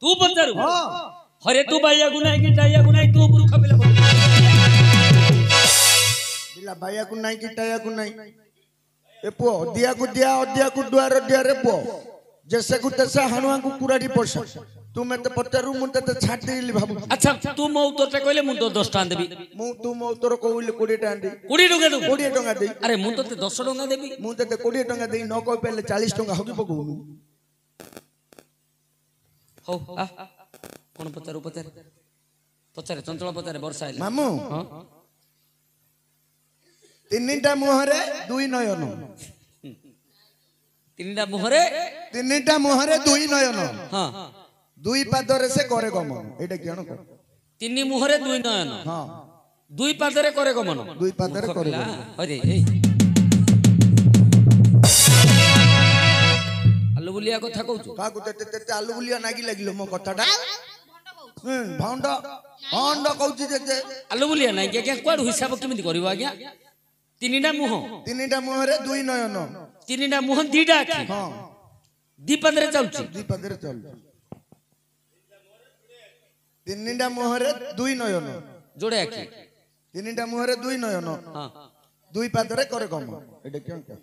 तू पचारू हरे तू बाया गुनाई की टाया गुनाई तू मूर्ख पिला बिला बाया गुनाई की टाया गुनाई ए पो दिया को द्वार दिया रे पो जैसे को तसा हनुआ को कुराडी पड़सा तू मैं तो पचारू मु ते छाट देली बाबू अच्छा तू मो उत्तर ते कहले मु तो 10 टका देबी मु तू मो उत्तर कहले 20 टका दे 20 टका दे 20 टका दे अरे मु तो 10 टका देबी मु ते 20 टका दे न कह पहले 40 टका होगी पकऊ हो आ कोन पचारू पचारे चंचल पचारे वर्षा आइला मामू हां तीनटा मुहरे दुई नयन तीनटा मुहरे दुई नयन हां दुई पादरे से करे गमन एटा केन को तीन मुहरे दुई नयन हां दुई पादरे करे गमन दुई पादरे करे गमन अरे ए आलू बुलिया कथा कहू का को ते आलू बुलिया नागी लागिलो मो कथाटा भौंड कहूची जे आलू बुलिया नाई के क्वाड हिसाब केमिति करबो आज्ञा तीनटा मुहरे दुई नयन तीनटा मुह दीटा आखि हां दीपदरे चलछि तीनटा मुहरे दुई नयन जोड़े आखि तीनटा मुहरे दुई नयन हां दुई पादरे करे गम एटा केन के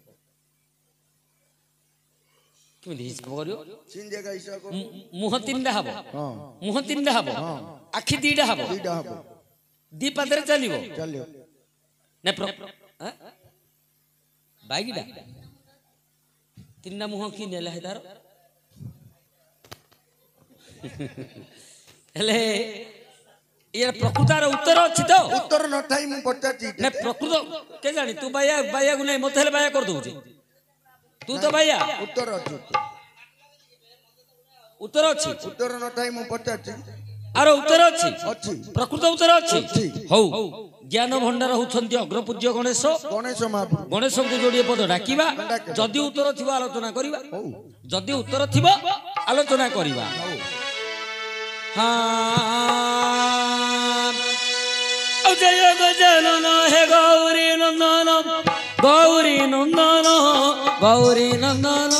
केमिति हिसाब करियो तीन जगह हिसाब मुह तीनटा हबो हां मुह तीनटा हबो आखि दीटा हबो दीपदरे चलिबो ने बाईटा तीनटा मुह की नेला है तार हेले ये प्रकृतार उत्तर अछि तो उत्तर न थाई मु पचाची ने प्रकृत के जानी तू बाया गुनै मते हेले बाया कर दउछि तू तो बाया उत्तर अछि उत्तर न थाई मु पचाची आरो उत्तर अछि प्रकृत उत्तर अछि अछि हौ ज्ञान भंडार होछंती अग्रपूज्य गणेश गणेश को जोड़िए पद डाकिबा जदि उत्तर थिबा आलोचना करिबा जदि उत्तर थिबा आलोचना करिबा हां जय गजानन हे गौरी नंदन गौरी नंदन गौरी नंदन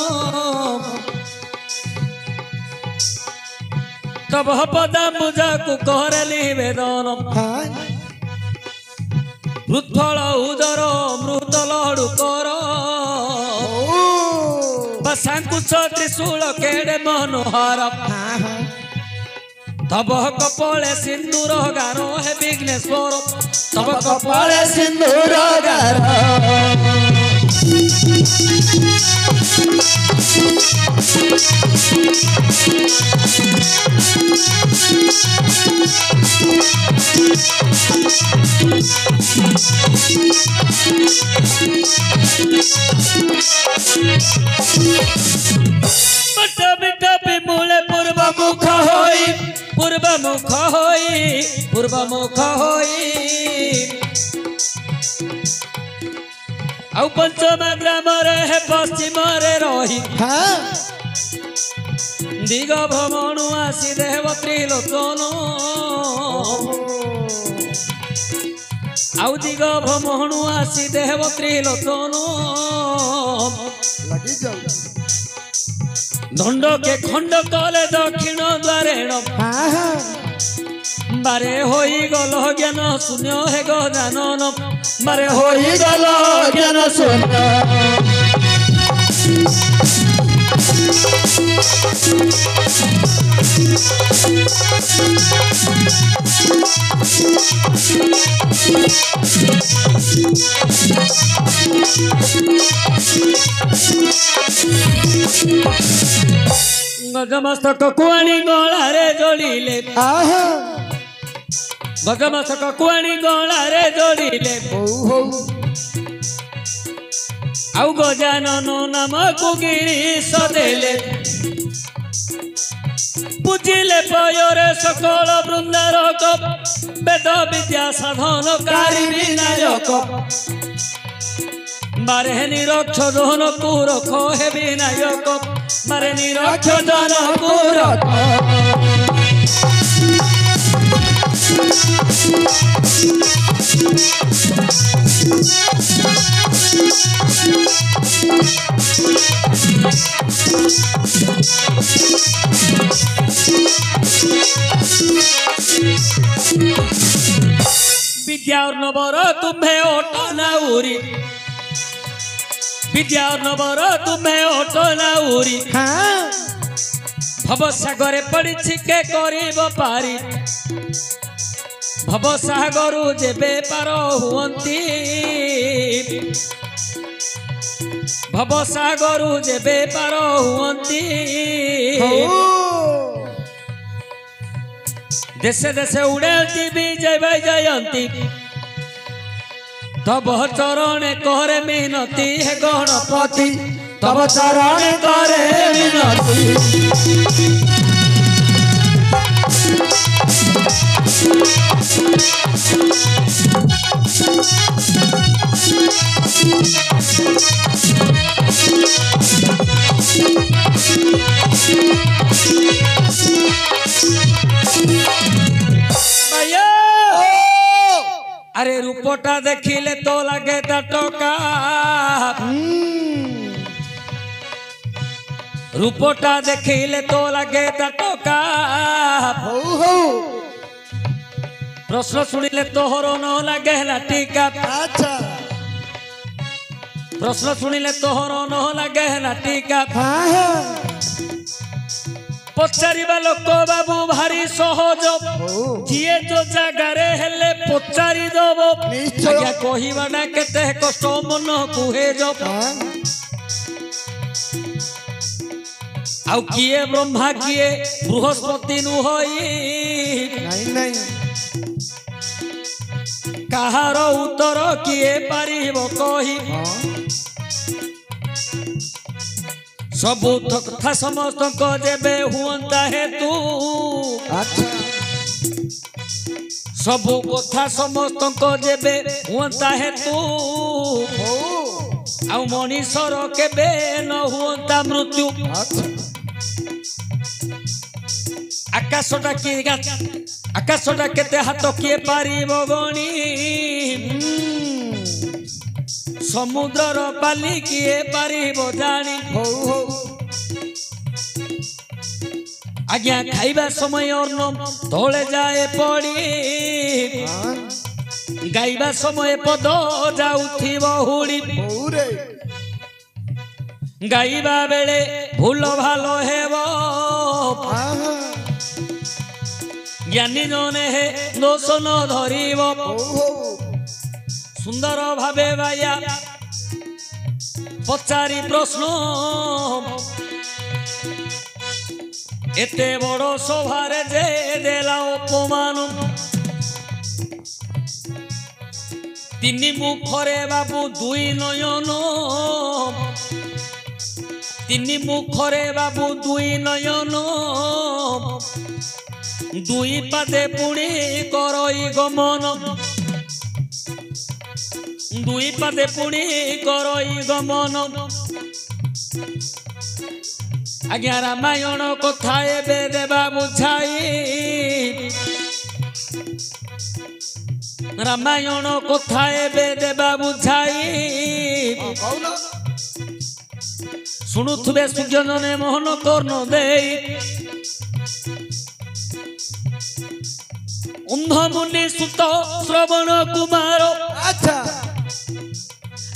तब पदाम्बुजा को करली वेदन मृतफल उदर मृत लड़ू कर बसाकुश त्रिशूल केड़े मनोहर तब कपले सिंदूर गारो है विघ्नेश्वर तब कपले सिंदूर गारो मूले पूर्व मुख होई आउ पंचम ग्राम रे है पश्चिम रे रही दिग भ्रमणु आसी देवत्री लोचन आउ दिग भ्रमणु आसी देवत्री लोचन दंड के खंड कले दक्षिण द्वारेण बारे होई गल ज्ञान शून्य हे गजानन बारे होई गल ज्ञान शून्य गजमस्तक कुआणी गला रे जोड़िले गजमस्तक कुआणी गला रे जोड़िले आउ गजानन नाम को गिरीश देले पूजिले पयोरे सकल बृंदारक वेद विद्या साधन कारी विनायक बारे निरक्षर पूरख हे विनायक बारे निरक्षर पूरख विद्या और नवर तुम्हें ओटो नाउरी विद्या और नवर तुम्हें ओटो नाउरी भव सागरे पड़ी के करिब पारी भव सागरु जेबे पार हुअंती भव सागरु जेबे पार हुअंती देशे देशे उड़ेती विजय भाई जयंती तब चरण करे मिनती है गणपति तब चरण करे मिनती अरे रूपटा देखिले तो लगे टका रूपटा देखिले तो लगे टका प्रश्न सुनिले तोहर न लगे टीका प्रश्न सुनिले तोहर न लगे टीका पचारिबा लोक बाबू भारी सहज जिए जो जगारे हेले पचारि दब आज्ञा कहिबाना केते कष्ट मन कुहे जब आउ किए ब्रह्मा किए बृहस्पति नुहई कहार उत्तर किए पारिब कही सबु कथा समस्त जेबे हुअंता हेतु सबु कथा समस्त जेबे हुअंता हेतु आउ मनीषर केबे न हुअंता मृत्यु आकाशटा किए आकाशटा केते हाथ किए पारिब गणी समुद्रर बाली किए पारिब जानी आज्ञा खाइबा समय अन्न तोले जाए पड़ी गाइबा समय पद जाउथिब हुड़ी गाइबा बेले भूल भालो हेब ज्ञानी जने हे दोष न धरिब सुंदर भावे भाया पचारि प्रश्न एते बड़ सभारे जे देला अपमान तीन मुखरे बाबू दुई नयन तीन मुखरे बाबू दुई नयन दुई पादे पुणी करई गमन दुई पादे पुणी करई गमन आज्ञा रामायण कथा एबे देबा बुझाई रामायण कथा एबे देबा बुझाई शुणुथुबे सुजनने मोहन कर्ण देई अंधमुनि सुत श्रवण कुमार अच्छा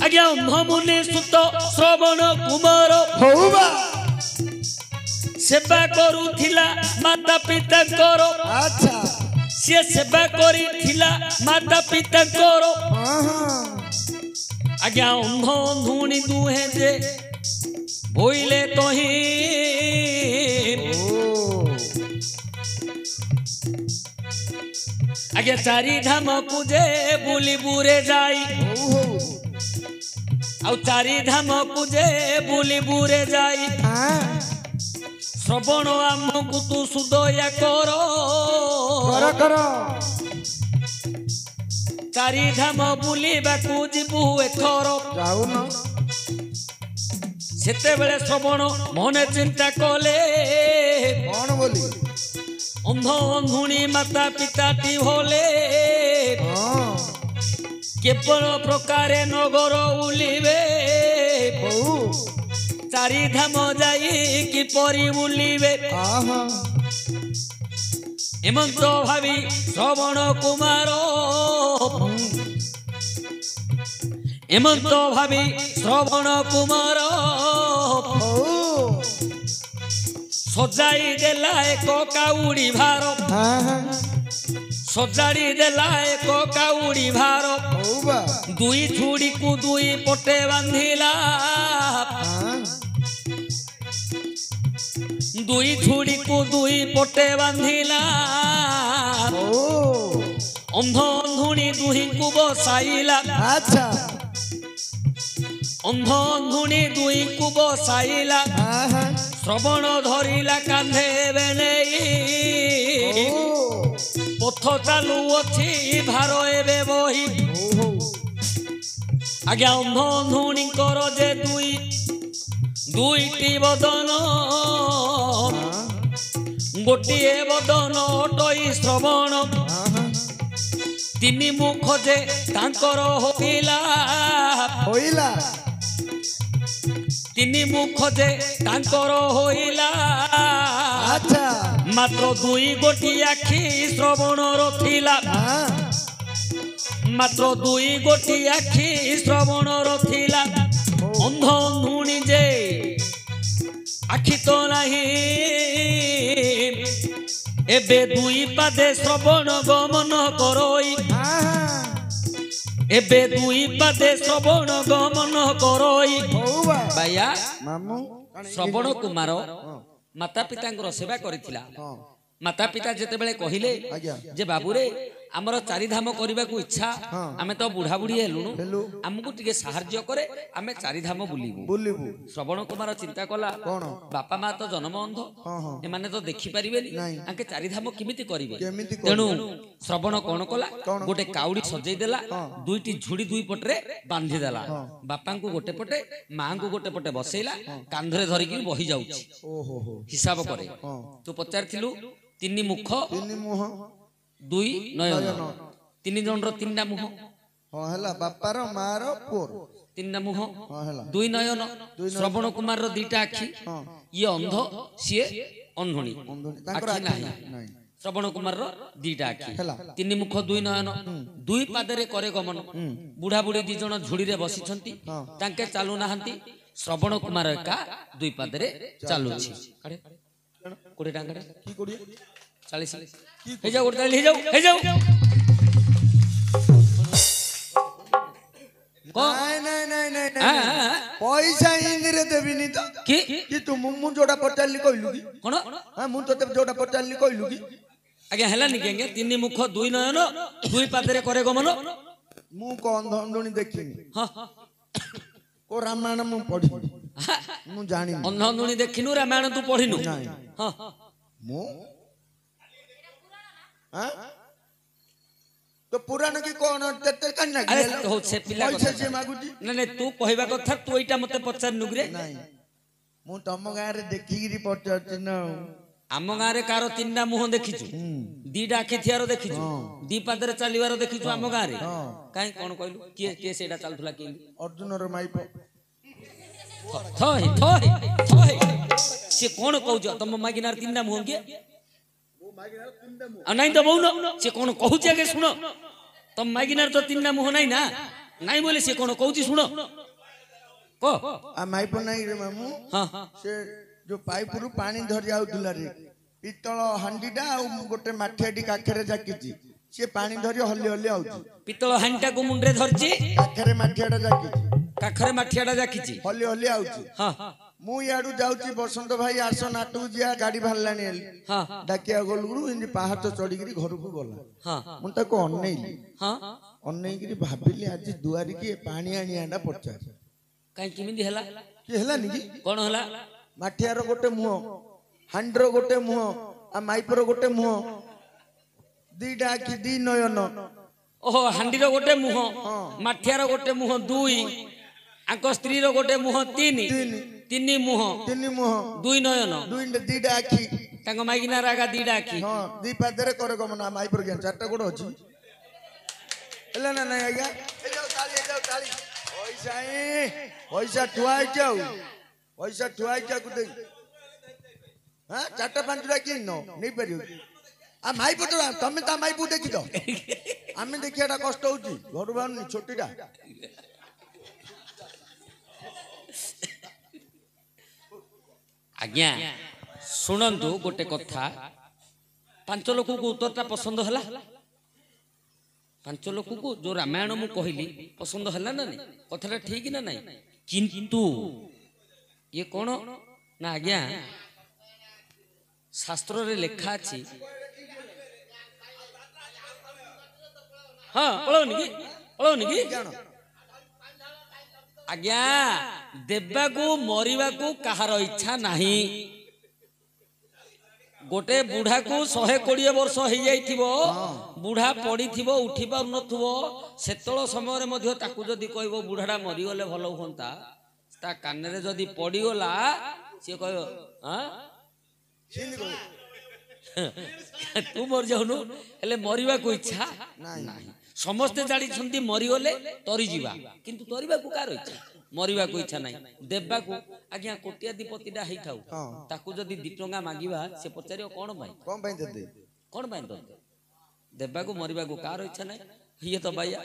आज्ञा अंधमुनि सुत श्रवण कुमार होबा सेवा करुथिला माता पिता करो अच्छा से सेवा करिथिला माता पिता करो आज्ञा अंध अंधुणी दुहे जे बोइले तोही आज्ञा चारि धाम को जे बुली बुरे जाई आउ चारि धाम को जे बुली बुरे जाई श्रवण आमको तू सुदया करो चारि धाम बुलिबाकू जीवु एथर सेते बेले श्रवण मने चिंता कले कौन बोली अंध अंधुणी माता पिता टी होले केवल प्रकारे नगर उलिबे चारि धाम जाई कि परि बुलिबे आहा हेमंत भावी श्रवण कुमार हेमंत भावी श्रवण कुमार सजाई देला एक काउड़ी भार सजाड़ी देला एक काउड़ी भार दुई छुड़ी को दुई पटे बांधिला दुई छुड़ी को दुई पटे बांधिला अंध अंधुणी दुही को बसाइला अच्छा अंध अंधुणी दुई को बसाइला श्रवण धरिला कांधे बेनेई पथ चालू अच्छी भार एबे बही आज्ञा अंध अंधुणी कर जे दुईटी बदन गोटिए बदन अटई श्रवण तीन मुख जे तांकर होइला तीन मुख जे तांकर होइला अच्छा मात्र दुई गोटी आखि श्रवण रथिला मात्र दुई गोटी आखि श्रवण रथिला अंध अंधुणी जे आखि तो नाही एबे दुई पादे श्रवण गमन करई एबे दुई पादे श्रवण गमन करई बाया मामू श्रवण कुमार माता पिता सेवा करिथिला माता पिता जेते बेले कहिले जे बाबू रे आमर चारि धाम करबा को इच्छा आमे तो बुढ़ा बुढ़ी हेलुनु हमकु टिके सहाय्य करे आमे चारि धाम बुलिबु श्रवण कुमार चिंता कला बापा माँ तो जन्म अंध एमाने तो देखि परिबेनी आके चारि धाम किमिति करिवे तेनु श्रवण कोन कला गोटे काउडी सजै देला दुईटी झुड़ी दुई पटरे बांधी देला बापा को गोटे पटे माँ को गोटे पटे बसैला कांधरे धरिकी बही जाउची हिसाब करे तू पचारथिलु तीन मुख दुई नयन तीन जन तीन मुह हला बापार मार पुर तीन मुह दुई नयन श्रवण कुमार दीटा आखि ये अंध सी अंधुणी आखि नाही श्रवण कुमार दीटा आखि तीन मुख दुई नयन दुई पादरे करे गमन बुढ़ा बुढ़ी दी जन झुड़ी रे बसिछंती तांके चालू नाहंती श्रवण कुमार एका दुई पादरे चालुछि कोड़े टांगड़े की कोड़िए 40 हे जाओ गोटे हे जाओ नहीं पैसा इंदिरे देबिनी तो कि तू मु जोडा पचाली कहलु की कोन हां मु तते जोडा पचाली कहलु की आज्ञा हला नि के तीन मुख दुई नयन दुई पादरे करे गमन मु को अंधुणी देखिनी हां को रामायण मु पढी मु जानि अंधुणी देखिनु रामायण तू पढिनु हां मु तो पुराण की कौन तेते कन्या अरे हो से पिला पैसा से मागुची नहीं तू कहबा कथा तू एटा मते पचार नुगरे नहीं मु तम गां रे देखिगिरी पचारती न आम गां रे कार तीनटा मुह देखिछु दीटा आखि थियारो देखिछु दी पादरे चालिवार देखिछु आम गां रे काई कोन कहलु के सेडा चालथुला के अर्जुन रो माइपो थय से कोन कहउछ तम मागिनार तीनटा मुह के नहीं तो बहु से कौन कहूँ आगे शुण तुम मागिनार तो तीन मुह नहीं ना नहीं बोले से कौन कहूँ शुण कह माइप नहीं रे मामू से जो पाइप रु पानी धरि आउतला रे पितल हांडीटा गोटे माठियाटी काखरे जाकीची से पानी धरि हल्ली हल्ली आउची पितल हांडीटा को मुंडरे धरची काखरे माठियाटा जाकीची काखरे माठियाटा जाकीची हल्ली हल्ली आउची हां मु याडू जाउची बसंत भाई आसो नाटू जिया गाड़ी भालानी एल हां डाकिया गोलगुरु इनि पहाड़ चढ़ीगिरी घर को गला हां मु ताको अन्नेली हां अन्नेगिरी भाबिली आज दुआरी की पानी आनियाडा पचा काई किमिंदी हला की हला निकी कोन हला माठियार गोटे मुह हांडर गोटे मुह आ माइपर गोटे मुह दीटा की दी नयन ओहो हांडीर गोटे मुह माठियार गोटे मुह दुई आंको स्त्री रो गोटे मुह तीन तीन मुह दुई नयन दुई दीटा आखि तांको माइगिना रागा दीटा आखि हां दी पादरे करे गमन माइपर के चारटा गोड़ अछि एला ना नहीं आज्ञा ए जाओ ताली पैसा थुआ जाऊ पैसा ठुआई क्या दे हाँ 4-5 टका कि न नहीं पारियो आ माई पुत तमे ता माई पुत देखि तो आमे देखियाटा कष्ट होची घर बानी छोटीटा आज्ञा शुणु गोटे कथा 5 लोक को उत्तरटा पसंद हला 5 लोक को जो रामायण मु कहली पसंद हला ना नहीं कथाटा ठीक ना नहीं किंतु ये कौन ना आज्ञा शास्त्र रे लेखा अछि हाँ पळौनी की आज्ञा देवा को मरिबा को कहार इच्छा नहीं गोटे बुढ़ा को 120 वर्ष हो जाइथिबो बुढ़ा पड़ीथिबो उठी पार नथुबो सेतळ समय मध्ये ताकू जदी कहबो बुढ़ाडा मरि गले भलो होंता ता कान रे जदी पड़ी गला से कहबो हां तू मर जाउनु हेले मरिबा को इच्छा नहीं समस्ते जाडी छंती मरि गले तरी जीवा किंतु तरिबा को कार इच्छा मरिबा को इच्छा नहीं देबा को आज्ञा कोट्याधिपतिडा हेई थाउ ताकू जदी 2 टंगा मागिबा से पचारियो कोन भाई देते कोन भाई दे देबा को मरिबा को कार इच्छा नहीं ये तो बाया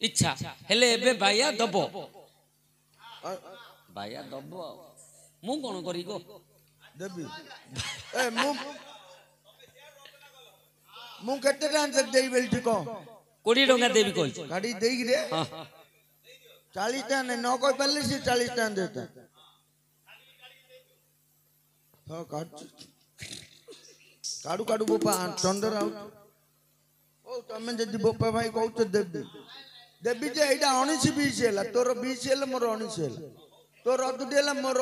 इच्छा हेले एबे बाया दबो बाया दबो मु कोन करी गो देबी ए मु केते टाइम तक देई बेलटी को 20 टंका देबी कहि गाड़ी देई रे हां 40 टका ने न कोइ पल्ले से 40 टका देता तो काडू काडू बोपा चंदर आउ ओ तमे जदी बोपा भाई कहू तो देबी देबी जे एटा 19 20 हेला तोर 20 हेला मोर 19 हेला तोर अदुडी हेला मोर